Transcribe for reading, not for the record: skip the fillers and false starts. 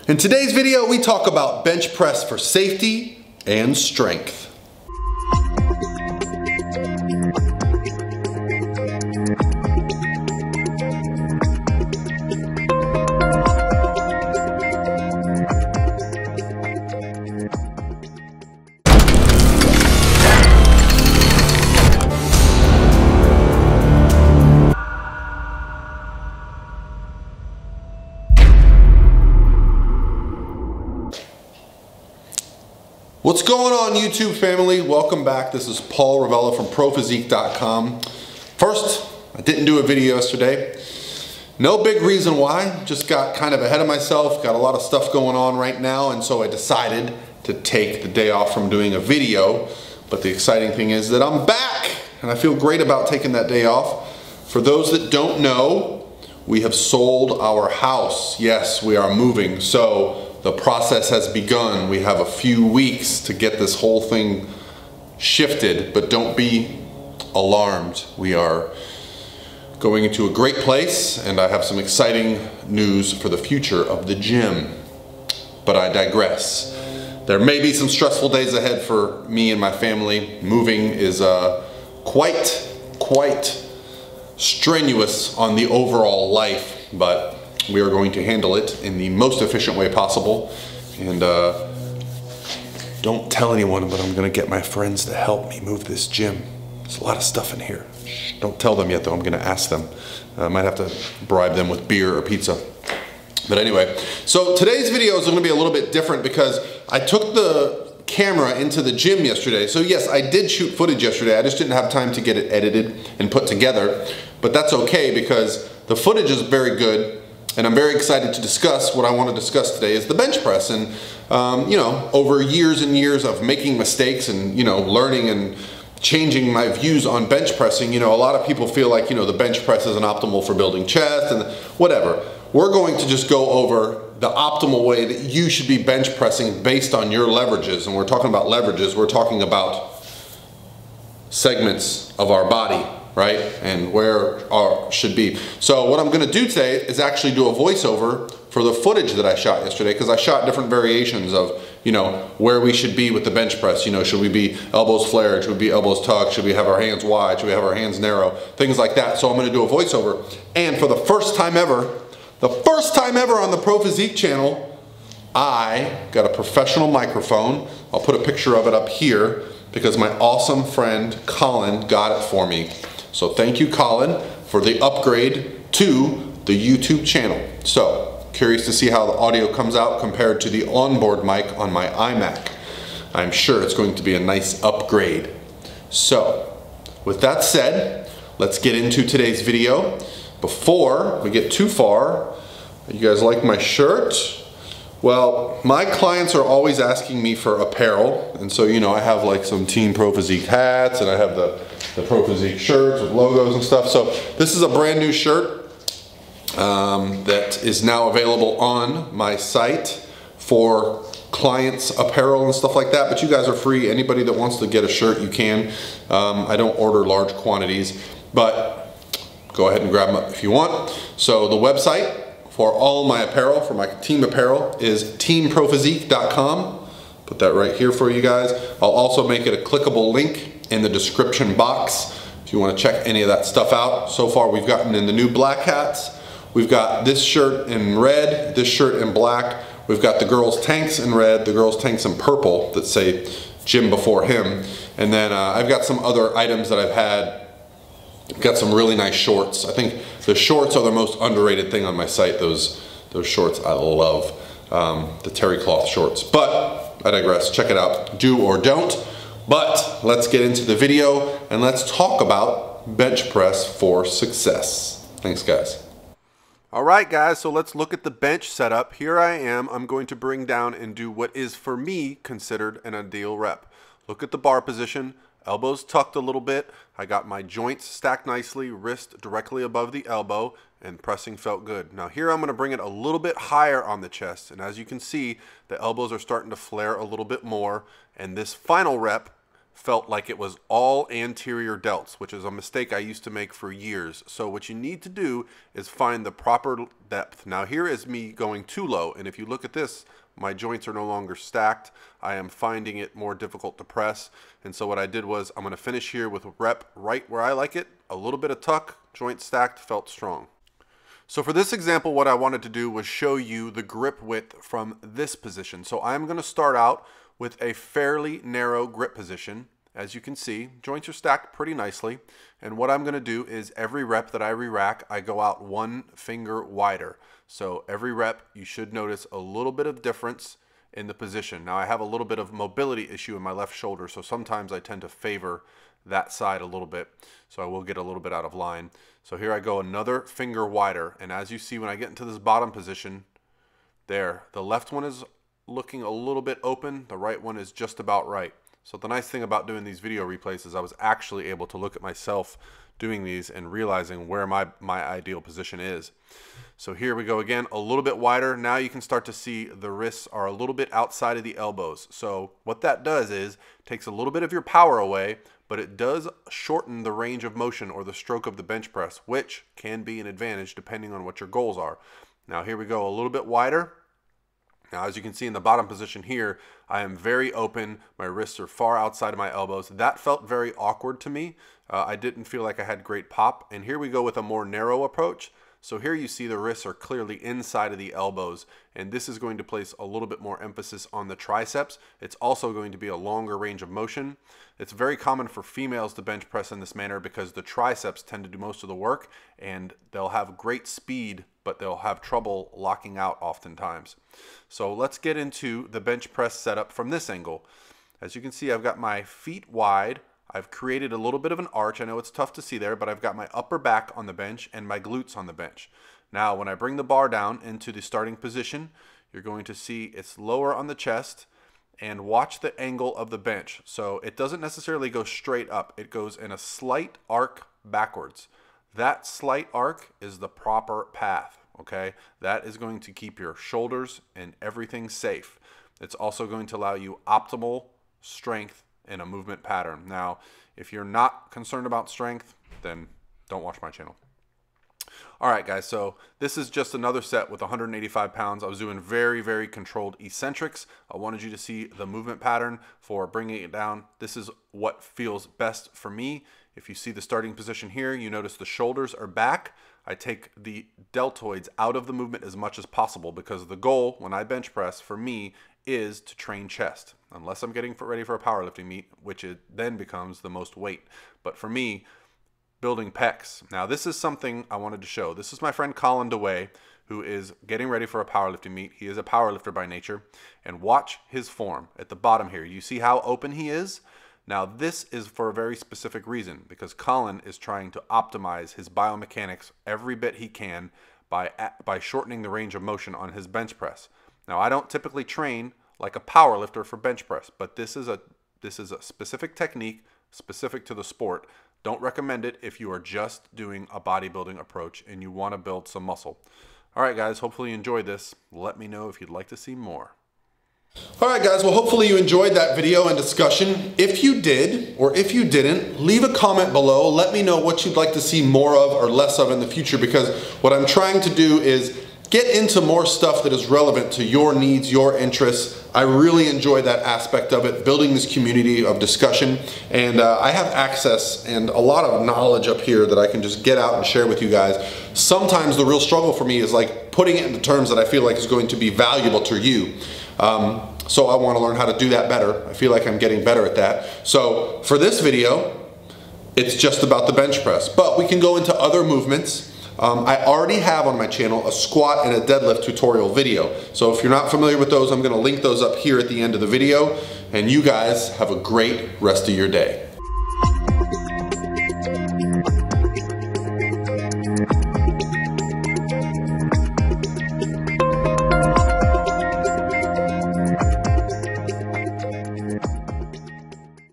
In today's video, we talk about bench press for safety and strength. What's going on, YouTube family? Welcome back. This is Paul Revelia from ProPhysique.com. First, I didn't do a video yesterday. No big reason why, just got kind of ahead of myself, got a lot of stuff going on right now, and so I decided to take the day off from doing a video. But the exciting thing is that I'm back, and I feel great about taking that day off. For those that don't know, we have sold our house. Yes, we are moving, so the process has begun. We have a few weeks to get this whole thing shifted, but don't be alarmed. We are going into a great place, and I have some exciting news for the future of the gym. But I digress. There may be some stressful days ahead for me and my family. Moving is quite strenuous on the overall life, but we are going to handle it in the most efficient way possible. And don't tell anyone, but I'm gonna get my friends to help me move this gym. There's a lot of stuff in here. Don't tell them yet though, I'm gonna ask them. I might have to bribe them with beer or pizza. But anyway, so today's video is gonna be a little bit different because I took the camera into the gym yesterday. So yes, I did shoot footage yesterday. I just didn't have time to get it edited and put together. But that's okay because the footage is very good. And I'm very excited to discuss what I want to discuss today is the bench press. And you know, over years and years of making mistakes and, you know, learning and changing my views on bench pressing, you know, a lot of people feel like, you know, the bench press isn't optimal for building chest and whatever. We're going to just go over the optimal way that you should be bench pressing based on your leverages. And we're talking about leverages, we're talking about segments of our body, right? And where our should be. So what I'm gonna do today is actually do a voiceover for the footage that I shot yesterday, because I shot different variations of, you know, where we should be with the bench press. You know, should we be elbows flared? Should we be elbows tucked? Should we have our hands wide? Should we have our hands narrow? Things like that. So I'm gonna do a voiceover. And for the first time ever on the Pro Physique channel, I got a professional microphone. I'll put a picture of it up here because my awesome friend Colin got it for me. So thank you, Colin, for the upgrade to the YouTube channel. So, curious to see how the audio comes out compared to the onboard mic on my iMac. I'm sure it's going to be a nice upgrade. So, with that said, let's get into today's video. Before we get too far, you guys like my shirt? Well, my clients are always asking me for apparel, and so, you know, I have like some Team Pro Physique hats, and I have the Pro Physique shirts with logos and stuff. So this is a brand new shirt that is now available on my site for clients' apparel and stuff like that, but you guys are free. Anybody that wants to get a shirt, you can. I don't order large quantities, but go ahead and grab them if you want. So the website for all my apparel, for my team apparel, is teamprophysique.com. Put that right here for you guys. I'll also make it a clickable link in the description box if you want to check any of that stuff out. So far we've gotten in the new black hats. We've got this shirt in red, this shirt in black. We've got the girls' tanks in red, the girls' tanks in purple that say Jim before him. And then I've got some other items that I've had. I've got some really nice shorts. I think the shorts are the most underrated thing on my site. Those shorts I love, the terry cloth shorts. But I digress, check it out, do or don't. But let's get into the video and let's talk about bench press for success. Thanks, guys. All right, guys, so let's look at the bench setup. Here I am. I'm going to bring down and do what is for me considered an ideal rep. Look at the bar position, elbows tucked a little bit. I got my joints stacked nicely, wrist directly above the elbow, and pressing felt good. Now here I'm going to bring it a little bit higher on the chest, and as you can see, the elbows are starting to flare a little bit more, and this final rep felt like it was all anterior delts, which is a mistake I used to make for years. So what you need to do is find the proper depth. Now here is me going too low, and if you look at this, my joints are no longer stacked. I am finding it more difficult to press, and so what I did was I'm going to finish here with a rep right where I like it, a little bit of tuck, joint stacked, felt strong. So for this example, what I wanted to do was show you the grip width from this position. So I'm going to start out with a fairly narrow grip position. As you can see, joints are stacked pretty nicely, and what I'm going to do is every rep that I re-rack, I go out 1 finger wider. So every rep, you should notice a little bit of difference in the position. Now I have a little bit of mobility issue in my left shoulder, so sometimes I tend to favor that side a little bit, so I will get a little bit out of line. So here I go another finger wider, and as you see when I get into this bottom position, there, the left one is looking a little bit open, the right one is just about right. So the nice thing about doing these video replays is I was actually able to look at myself doing these and realizing where my ideal position is. So here we go again, a little bit wider. Now you can start to see the wrists are a little bit outside of the elbows. So what that does is takes a little bit of your power away, but it does shorten the range of motion or the stroke of the bench press, which can be an advantage depending on what your goals are. Now here we go a little bit wider. Now, as you can see in the bottom position here, I am very open. My wrists are far outside of my elbows. That felt very awkward to me. I didn't feel like I had great pop. And here we go with a more narrow approach. So here you see the wrists are clearly inside of the elbows, and this is going to place a little bit more emphasis on the triceps. It's also going to be a longer range of motion. It's very common for females to bench press in this manner because the triceps tend to do most of the work, and they'll have great speed, but they'll have trouble locking out oftentimes. So let's get into the bench press setup from this angle. As you can see, I've got my feet wide. I've created a little bit of an arch. I know it's tough to see there, but I've got my upper back on the bench and my glutes on the bench. Now, when I bring the bar down into the starting position, you're going to see it's lower on the chest, and watch the angle of the bench. So it doesn't necessarily go straight up. It goes in a slight arc backwards. That slight arc is the proper path, okay? That is going to keep your shoulders and everything safe. It's also going to allow you optimal strength in a movement pattern. Now, if you're not concerned about strength, then don't watch my channel. All right, guys, so this is just another set with 185 pounds. I was doing very, very controlled eccentrics. I wanted you to see the movement pattern for bringing it down. This is what feels best for me. If you see the starting position here, you notice the shoulders are back. I take the deltoids out of the movement as much as possible because the goal when I bench press for me is to train chest, unless I'm getting ready for a powerlifting meet, which it then becomes the most weight. But for me, building pecs. Now this is something I wanted to show. This is my friend Colin Dawei, who is getting ready for a powerlifting meet. He is a powerlifter by nature, and watch his form at the bottom here. You see how open he is? Now this is for a very specific reason, because Colin is trying to optimize his biomechanics every bit he can by shortening the range of motion on his bench press. Now I don't typically train like a power lifter for bench press, but this is a specific technique specific to the sport. Don't recommend it if you are just doing a bodybuilding approach and you want to build some muscle. All right, guys, hopefully you enjoyed this. Let me know if you'd like to see more. All right, guys, well, hopefully you enjoyed that video and discussion. If you did, or if you didn't, leave a comment below. Let me know what you'd like to see more of or less of in the future, because what I'm trying to do is get into more stuff that is relevant to your needs, your interests. I really enjoy that aspect of it, building this community of discussion. And I have access and a lot of knowledge up here that I can just get out and share with you guys. Sometimes the real struggle for me is like putting it into terms that I feel like is going to be valuable to you. So I want to learn how to do that better. I feel like I'm getting better at that. So for this video, it's just about the bench press, but we can go into other movements. I already have on my channel a squat and a deadlift tutorial video. So if you're not familiar with those, I'm going to link those up here at the end of the video. And you guys have a great rest of your day.